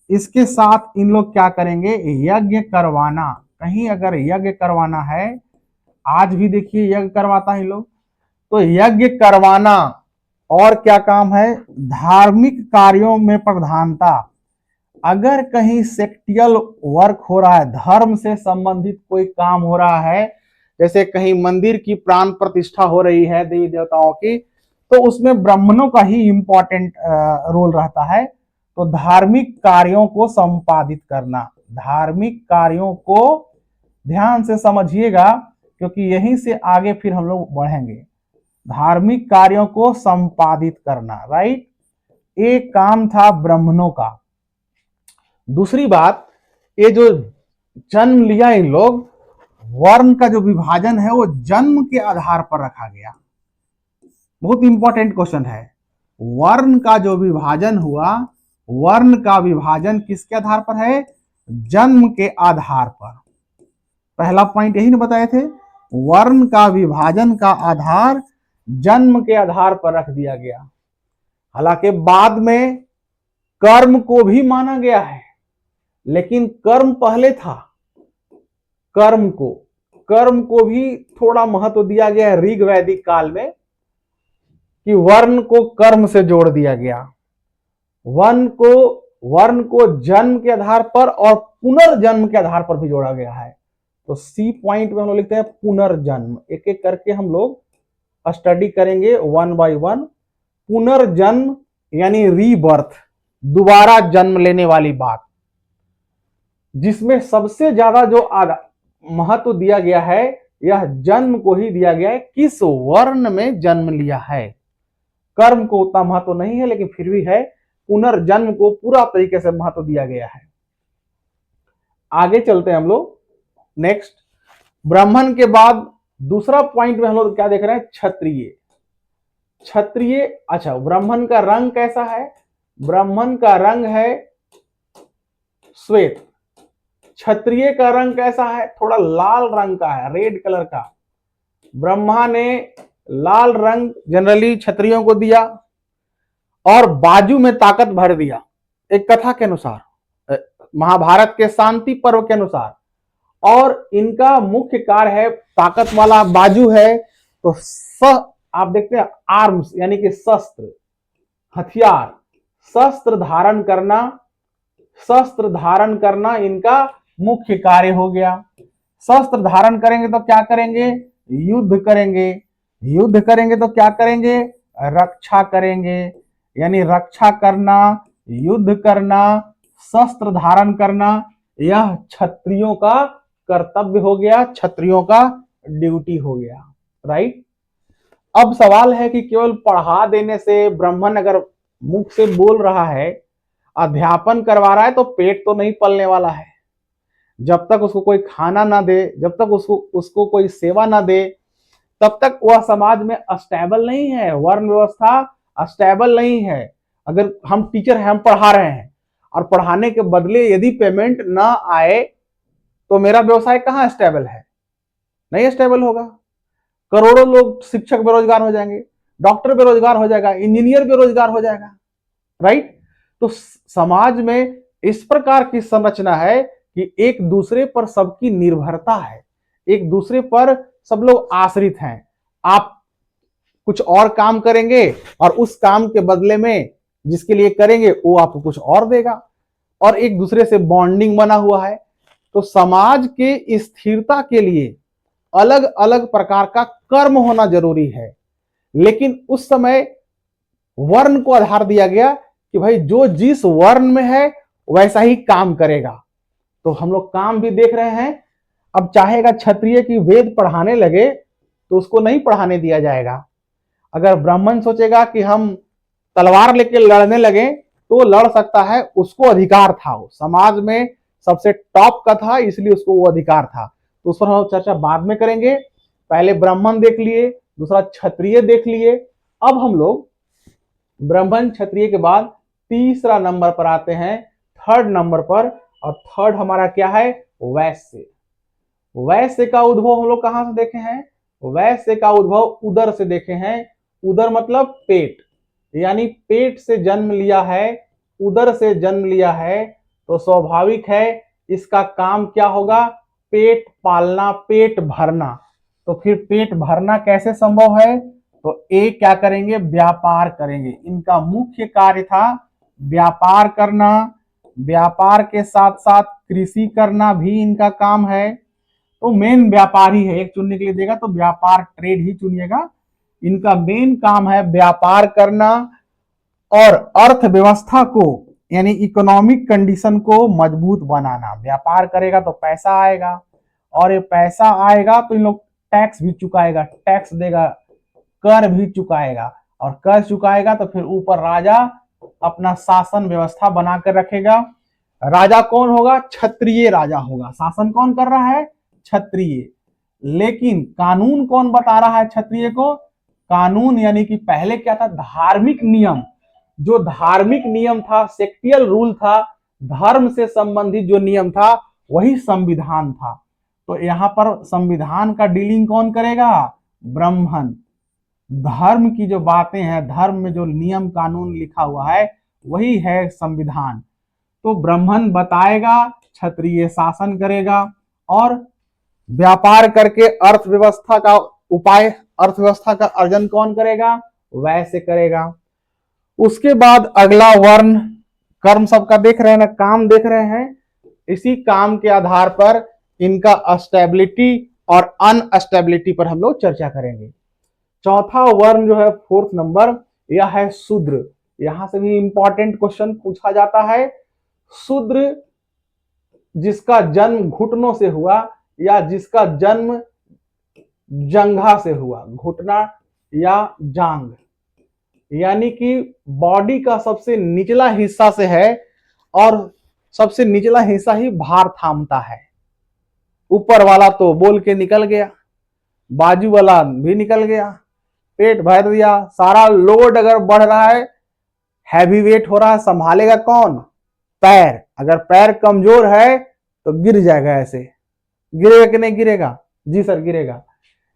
इसके साथ इन लोग क्या करेंगे, यज्ञ करवाना। कहीं अगर यज्ञ करवाना है, आज भी देखिए यज्ञ करवाता है इन लोग, तो यज्ञ करवाना। और क्या काम है, धार्मिक कार्यों में प्रधानता। अगर कहीं सेक्टियल वर्क हो रहा है, धर्म से संबंधित कोई काम हो रहा है, जैसे कहीं मंदिर की प्राण प्रतिष्ठा हो रही है देवी देवताओं की, तो उसमें ब्राह्मणों का ही इंपॉर्टेंट रोल रहता है। तो धार्मिक कार्यों को संपादित करना, धार्मिक कार्यों को ध्यान से समझिएगा, क्योंकि यहीं से आगे फिर हम लोग बढ़ेंगे। धार्मिक कार्यों को संपादित करना, राइट। एक काम था ब्राह्मणों का। दूसरी बात, ये जो जन्म लिया इन लोग, वर्ण का जो विभाजन है वो जन्म के आधार पर रखा गया। बहुत इंपॉर्टेंट क्वेश्चन है। वर्ण का जो विभाजन हुआ, वर्ण का विभाजन किसके आधार पर है? जन्म के आधार पर। पहला पॉइंट यही ना बताए थे, वर्ण का विभाजन का आधार जन्म के आधार पर रख दिया गया। हालांकि बाद में कर्म को भी माना गया है, लेकिन कर्म पहले था। कर्म को भी थोड़ा महत्व दिया गया है ऋग वैदिक काल में, कि वर्ण को कर्म से जोड़ दिया गया। वर्ण को जन्म के आधार पर और पुनर्जन्म के आधार पर भी जोड़ा गया है। तो सी पॉइंट में हम लोग लिखते हैं पुनर्जन्म। एक एक करके हम लोग स्टडी करेंगे वन बाय वन। पुनर्जन्म यानी रीबर्थ, दोबारा जन्म लेने वाली बात, जिसमें सबसे ज्यादा जो महत्व दिया गया है, यह जन्म को ही दिया गया है, किस वर्ण में जन्म लिया है। कर्म को उतना महत्व नहीं है, लेकिन फिर भी है। पुनर्जन्म को पूरा तरीके से महत्व दिया गया है। आगे चलते हैं हम लोग नेक्स्ट। ब्राह्मण के बाद दूसरा पॉइंट में हम लोग क्या देख रहे हैं? क्षत्रिय। क्षत्रिय, अच्छा, ब्राह्मण का रंग कैसा है? ब्राह्मण का रंग है श्वेत। क्षत्रिय का रंग कैसा है? थोड़ा लाल रंग का है, रेड कलर का। ब्रह्मा ने लाल रंग जनरली क्षत्रियों को दिया और बाजू में ताकत भर दिया। एक कथा के अनुसार, महाभारत के शांति पर्व के अनुसार, और इनका मुख्य कार्य है, ताकत वाला बाजू है तो आप देखते हैं आर्म्स यानी कि शस्त्र, हथियार, शस्त्र धारण करना इनका मुख्य कार्य हो गया। शस्त्र धारण करेंगे तो क्या करेंगे? युद्ध करेंगे। युद्ध करेंगे तो क्या करेंगे? रक्षा करेंगे। यानी रक्षा करना, युद्ध करना, शस्त्र धारण करना, यह क्षत्रियों का कर्तव्य हो गया, क्षत्रियों का ड्यूटी हो गया। राइट। अब सवाल है कि केवल पढ़ा देने से, ब्राह्मण अगर मुख से बोल रहा है, अध्यापन करवा रहा है, तो पेट तो नहीं पलने वाला है। जब तक उसको कोई खाना ना दे, जब तक उसको कोई सेवा ना दे, तब तक वह समाज में स्टेबल नहीं है। वर्ण व्यवस्था स्टेबल नहीं है। अगर हम टीचर हैं, हम पढ़ा रहे हैं, और पढ़ाने के बदले यदि पेमेंट ना आए, तो मेरा व्यवसाय कहाँ स्टेबल है? नहीं स्टेबल होगा। करोड़ों लोग शिक्षक बेरोजगार हो जाएंगे, डॉक्टर बेरोजगार हो जाएगा, इंजीनियर बेरोजगार हो जाएगा। राइट। तो समाज में इस प्रकार की संरचना है कि एक दूसरे पर सबकी निर्भरता है, एक दूसरे पर सब लोग आश्रित हैं। आप कुछ और काम करेंगे और उस काम के बदले में जिसके लिए करेंगे वो आपको कुछ और देगा, और एक दूसरे से बॉन्डिंग बना हुआ है। तो समाज के स्थिरता के लिए अलग अलग प्रकार का कर्म होना जरूरी है। लेकिन उस समय वर्ण को आधार दिया गया कि भाई जो जिस वर्ण में है वैसा ही काम करेगा। तो हम लोग काम भी देख रहे हैं। अब चाहेगा क्षत्रिय की वेद पढ़ाने लगे तो उसको नहीं पढ़ाने दिया जाएगा। अगर ब्राह्मण सोचेगा कि हम तलवार लेके लड़ने लगे तो लड़ सकता है, उसको अधिकार था, वो समाज में सबसे टॉप का था, इसलिए उसको वो अधिकार था। तो उस पर हम चर्चा बाद में करेंगे। पहले ब्राह्मण देख लिए, दूसरा क्षत्रिय देख लिए। अब हम लोग ब्राह्मण क्षत्रिय के बाद तीसरा नंबर पर आते हैं, थर्ड नंबर पर। और थर्ड हमारा क्या है? वैश्य। वैश्य का उद्भव हम लोग कहां से देखे हैं? वैश्य का उद्भव उदर से देखे हैं। उदर मतलब पेट, यानी पेट से जन्म लिया है, उदर से जन्म लिया है, तो स्वाभाविक है इसका काम क्या होगा? पेट पालना, पेट भरना। तो फिर पेट भरना कैसे संभव है? तो एक क्या करेंगे? व्यापार करेंगे। इनका मुख्य कार्य था व्यापार करना। व्यापार के साथ साथ कृषि करना भी इनका काम है। तो मेन व्यापार ही है। एक चुनने के लिए देगा तो व्यापार, ट्रेड ही चुनिएगा। इनका मेन काम है व्यापार करना और अर्थव्यवस्था को, यानी इकोनॉमिक कंडीशन को मजबूत बनाना। व्यापार करेगा तो पैसा आएगा, और ये पैसा आएगा तो इन लोग टैक्स भी चुकाएगा, टैक्स देगा, कर भी चुकाएगा, और कर चुकाएगा तो फिर ऊपर राजा अपना शासन व्यवस्था बनाकर रखेगा। राजा कौन होगा? क्षत्रिय राजा होगा। शासन कौन कर रहा है? क्षत्रिय। लेकिन कानून कौन बता रहा है क्षत्रिय को? कानून यानी कि पहले क्या था? धार्मिक नियम। जो धार्मिक नियम था, सेक्टियल रूल था, धर्म से संबंधित जो नियम था वही संविधान था। तो यहां पर संविधान का डीलिंग कौन करेगा? ब्राह्मण। धर्म की जो बातें हैं, धर्म में जो नियम कानून लिखा हुआ है वही है संविधान। तो ब्राह्मण बताएगा, क्षत्रिय शासन करेगा, और व्यापार करके अर्थव्यवस्था का उपाय, अर्थव्यवस्था का अर्जन कौन करेगा? वैश्य करेगा। उसके बाद अगला वर्ण, कर्म सबका देख रहे हैं ना, काम देख रहे हैं। इसी काम के आधार पर इनका स्टेबिलिटी और अनस्टेबिलिटी पर हम लोग चर्चा करेंगे। चौथा वर्ण जो है, फोर्थ नंबर, यह है शूद्र। यहां से भी इंपॉर्टेंट क्वेश्चन पूछा जाता है। शूद्र जिसका जन्म घुटनों से हुआ या जिसका जन्म जंघा से हुआ, घुटना या जांग, यानी कि बॉडी का सबसे निचला हिस्सा से है और सबसे निचला हिस्सा ही भार थामता है। ऊपर वाला तो बोल के निकल गया, बाजू वाला भी निकल गया, पेट भर दिया, सारा लोड अगर बढ़ रहा है, हैवी वेट हो रहा है, संभालेगा कौन? पैर। अगर पैर कमजोर है तो गिर जाएगा। ऐसे गिरेगा कि नहीं गिरेगा? जी सर, गिरेगा।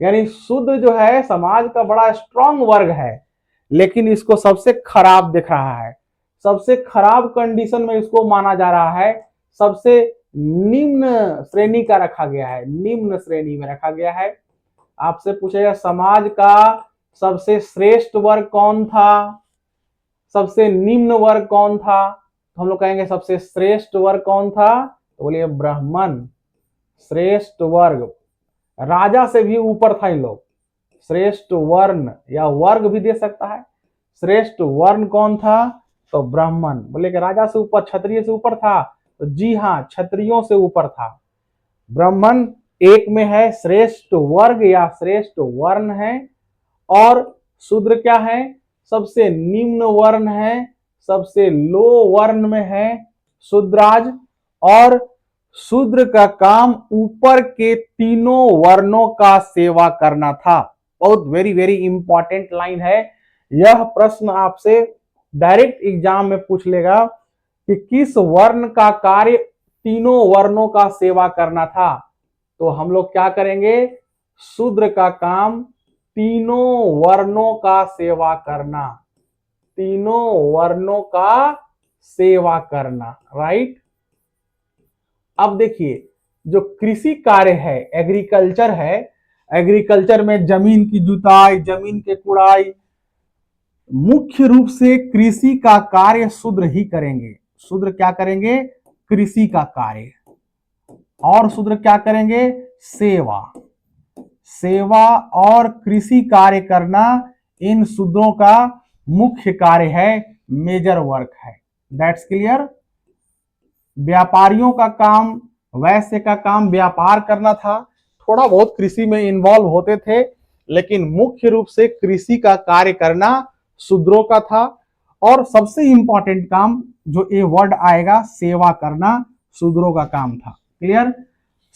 यानी शूद्र जो है समाज का बड़ा स्ट्रांग वर्ग है, लेकिन इसको सबसे खराब दिख रहा है। सबसे खराब कंडीशन में इसको माना जा रहा है, सबसे निम्न श्रेणी का रखा गया है, निम्न श्रेणी में रखा गया है। आपसे पूछेगा समाज का सबसे श्रेष्ठ वर्ग कौन था, सबसे निम्न वर्ग कौन था? तो हम लोग कहेंगे सबसे श्रेष्ठ वर्ग कौन था? तो बोलिए ब्राह्मण। श्रेष्ठ वर्ग, राजा से भी ऊपर था इन लोग। श्रेष्ठ वर्ण या वर्ग भी दे सकता है। श्रेष्ठ वर्ण कौन था? तो ब्राह्मण। बोले कि राजा से ऊपर, क्षत्रिय से ऊपर था? तो जी हाँ, क्षत्रियों से ऊपर था। ब्राह्मण एक में है, श्रेष्ठ वर्ग या श्रेष्ठ वर्ण है, और शूद्र क्या है? सबसे निम्न वर्ण है, सबसे लो वर्ण में है शूद्राज। और शूद्र का काम ऊपर के तीनों वर्णों का सेवा करना था। बहुत वेरी वेरी इंपॉर्टेंट लाइन है। यह प्रश्न आपसे डायरेक्ट एग्जाम में पूछ लेगा कि किस वर्ण का कार्य तीनों वर्णों का सेवा करना था। तो हम लोग क्या करेंगे? शूद्र का काम तीनों वर्णों का सेवा करना, तीनों वर्णों का सेवा करना, राइट। अब देखिए, जो कृषि कार्य है, एग्रीकल्चर है, एग्रीकल्चर में जमीन की जुताई, जमीन के कुड़ाई, मुख्य रूप से कृषि का कार्य शूद्र ही करेंगे। शूद्र क्या करेंगे? कृषि का कार्य। और शूद्र क्या करेंगे? सेवा। सेवा और कृषि कार्य करना इन शूद्रों का मुख्य कार्य है, मेजर वर्क है। That's clear. व्यापारियों का काम, वैश्य का काम व्यापार करना था। थोड़ा बहुत कृषि में इन्वॉल्व होते थे, लेकिन मुख्य रूप से कृषि का कार्य करना शूद्रों का था। और सबसे इंपॉर्टेंट काम जो ये वर्ड आएगा, सेवा करना, शूद्रों का काम था। क्लियर।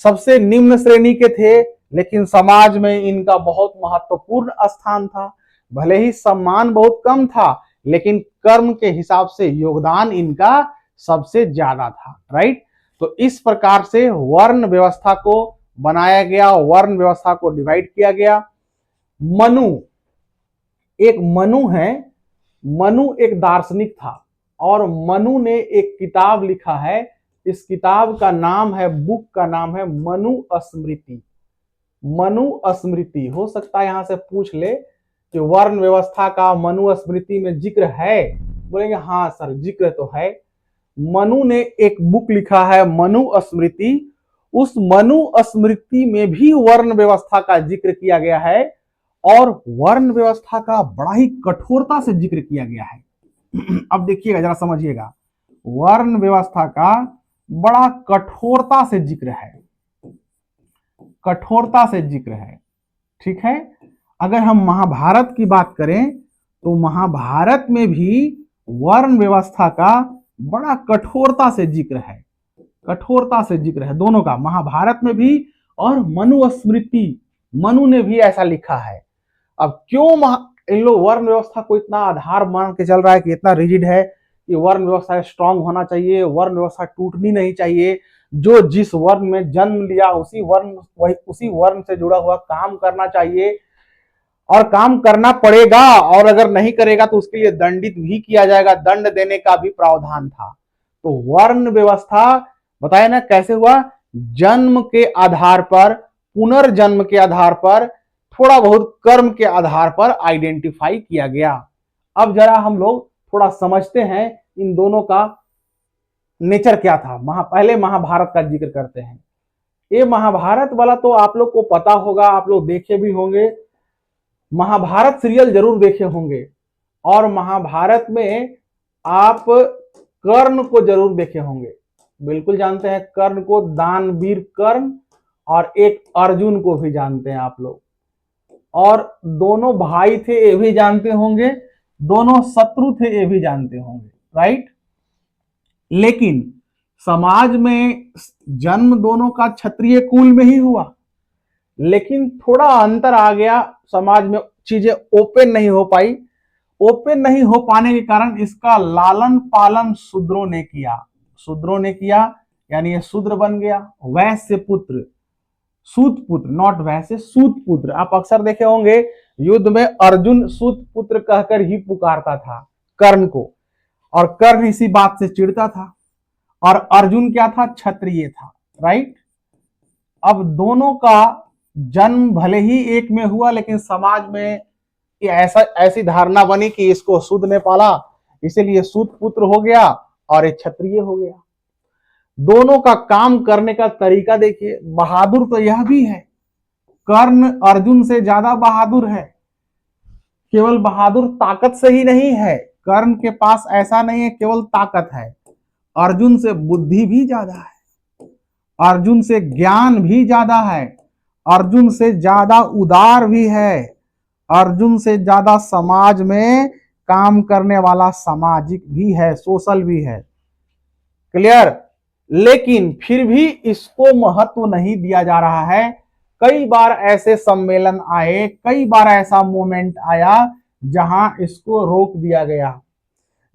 सबसे निम्न श्रेणी के थे, लेकिन समाज में इनका बहुत महत्वपूर्ण स्थान था। भले ही सम्मान बहुत कम था, लेकिन कर्म के हिसाब से योगदान इनका सबसे ज्यादा था, राइट। तो इस प्रकार से वर्ण व्यवस्था को बनाया गया, वर्ण व्यवस्था को डिवाइड किया गया। मनु, एक मनु है, मनु एक दार्शनिक था, और मनु ने एक किताब लिखा है। इस किताब का नाम है, बुक का नाम है मनु स्मृति। मनु स्मृति। हो सकता है यहां से पूछ ले कि वर्ण व्यवस्था का मनु स्मृति में जिक्र है? बोलेंगे हाँ सर, जिक्र तो है। मनु ने एक बुक लिखा है मनु स्मृति। उस मनु स्मृति में भी वर्ण व्यवस्था का जिक्र किया गया है, और वर्ण व्यवस्था का बड़ा ही कठोरता से जिक्र किया गया है। अब देखिएगा, जरा समझिएगा, वर्ण व्यवस्था का बड़ा कठोरता से जिक्र है, कठोरता से जिक्र है, ठीक है। अगर हम महाभारत की बात करें तो महाभारत में भी वर्ण व्यवस्था का बड़ा कठोरता से जिक्र है, कठोरता से जिक्र है दोनों का, महाभारत में भी और मनुस्मृति, मनु ने भी ऐसा लिखा है। अब क्यों इन लोग वर्ण व्यवस्था को इतना आधार मान के चल रहा है कि इतना रिजिड है कि वर्ण व्यवस्था स्ट्रांग होना चाहिए, वर्ण व्यवस्था टूटनी नहीं चाहिए, जो जिस वर्ण में जन्म लिया उसी वर्ण से जुड़ा हुआ काम करना चाहिए और काम करना पड़ेगा, और अगर नहीं करेगा तो उसके लिए दंडित भी किया जाएगा, दंड देने का भी प्रावधान था। तो वर्ण व्यवस्था बताया ना कैसे हुआ, जन्म के आधार पर, पुनर्जन्म के आधार पर, थोड़ा बहुत कर्म के आधार पर आइडेंटिफाई किया गया। अब जरा हम लोग थोड़ा समझते हैं इन दोनों का नेचर क्या था। पहले महाभारत का जिक्र करते हैं। ये महाभारत वाला तो आप लोग को पता होगा, आप लोग देखे भी होंगे, महाभारत सीरियल जरूर देखे होंगे, और महाभारत में आप कर्ण को जरूर देखे होंगे, बिल्कुल जानते हैं कर्ण को, दानवीर कर्ण, और एक अर्जुन को भी जानते हैं आप लोग, और दोनों भाई थे ये भी जानते होंगे, दोनों शत्रु थे ये भी जानते होंगे, राइट। लेकिन समाज में जन्म दोनों का क्षत्रिय कुल में ही हुआ, लेकिन थोड़ा अंतर आ गया, समाज में चीजें ओपन नहीं हो पाई। ओपन नहीं हो पाने के कारण इसका लालन पालन शूद्रों ने किया, शूद्रों ने किया, यानी ये शूद्र बन गया। वैश्य पुत्र, सूत पुत्र, नॉट वैश्य, सूत पुत्र। आप अक्सर देखे होंगे युद्ध में अर्जुन सूत पुत्र कहकर ही पुकारता था कर्ण को, और कर्ण इसी बात से चिढ़ता था, और अर्जुन क्या था, क्षत्रिय था, राइट। अब दोनों का जन्म भले ही एक में हुआ, लेकिन समाज में ऐसी धारणा बनी कि इसको शूद्र ने पाला, इसीलिए सूत पुत्र हो गया और एक क्षत्रिय हो गया। दोनों का काम करने का तरीका देखिए, बहादुर तो यह भी है, कर्ण अर्जुन से ज्यादा बहादुर है। केवल बहादुर ताकत से ही नहीं है, कर्ण के पास ऐसा नहीं है केवल ताकत है, अर्जुन से बुद्धि भी ज्यादा है, अर्जुन से ज्ञान भी ज्यादा है, अर्जुन से ज्यादा उदार भी है, अर्जुन से ज्यादा समाज में काम करने वाला सामाजिक भी है, सोशल भी है, क्लियर। लेकिन फिर भी इसको महत्व नहीं दिया जा रहा है। कई बार ऐसे सम्मेलन आए, कई बार ऐसा मोमेंट आया जहां इसको रोक दिया गया,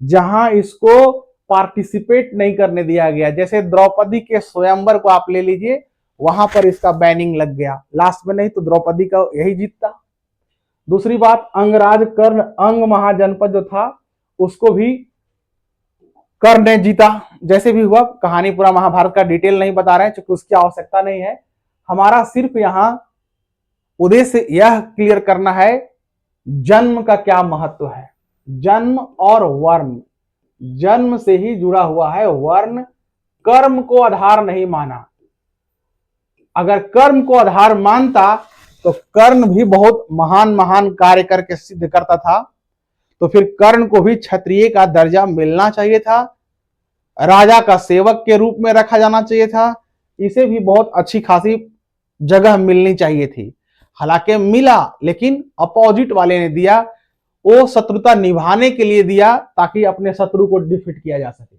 जहां इसको पार्टिसिपेट नहीं करने दिया गया। जैसे द्रौपदी के स्वयंवर को आप ले लीजिए, वहां पर इसका बैनिंग लग गया, लास्ट में नहीं तो द्रौपदी का यही जीतता। दूसरी बात, अंगराज कर्ण, अंग महाजनपद जो था उसको भी कर्ण ने जीता। जैसे भी हुआ, कहानी पूरा महाभारत का डिटेल नहीं बता रहे हैं क्योंकि उसकी आवश्यकता नहीं है। हमारा सिर्फ यहां उद्देश्य यह क्लियर करना है जन्म का क्या महत्व है। जन्म और वर्ण, जन्म से ही जुड़ा हुआ है, वर्ण कर्म को आधार नहीं माना। अगर कर्म को आधार मानता तो कर्ण भी बहुत महान महान कार्य करके सिद्ध करता था, तो फिर कर्ण को भी क्षत्रिय का दर्जा मिलना चाहिए था, राजा का सेवक के रूप में रखा जाना चाहिए था, इसे भी बहुत अच्छी खासी जगह मिलनी चाहिए थी। हालांकि मिला, लेकिन अपोजिट वाले ने दिया, वो शत्रुता निभाने के लिए दिया ताकि अपने शत्रु को डिफीट किया जा सके।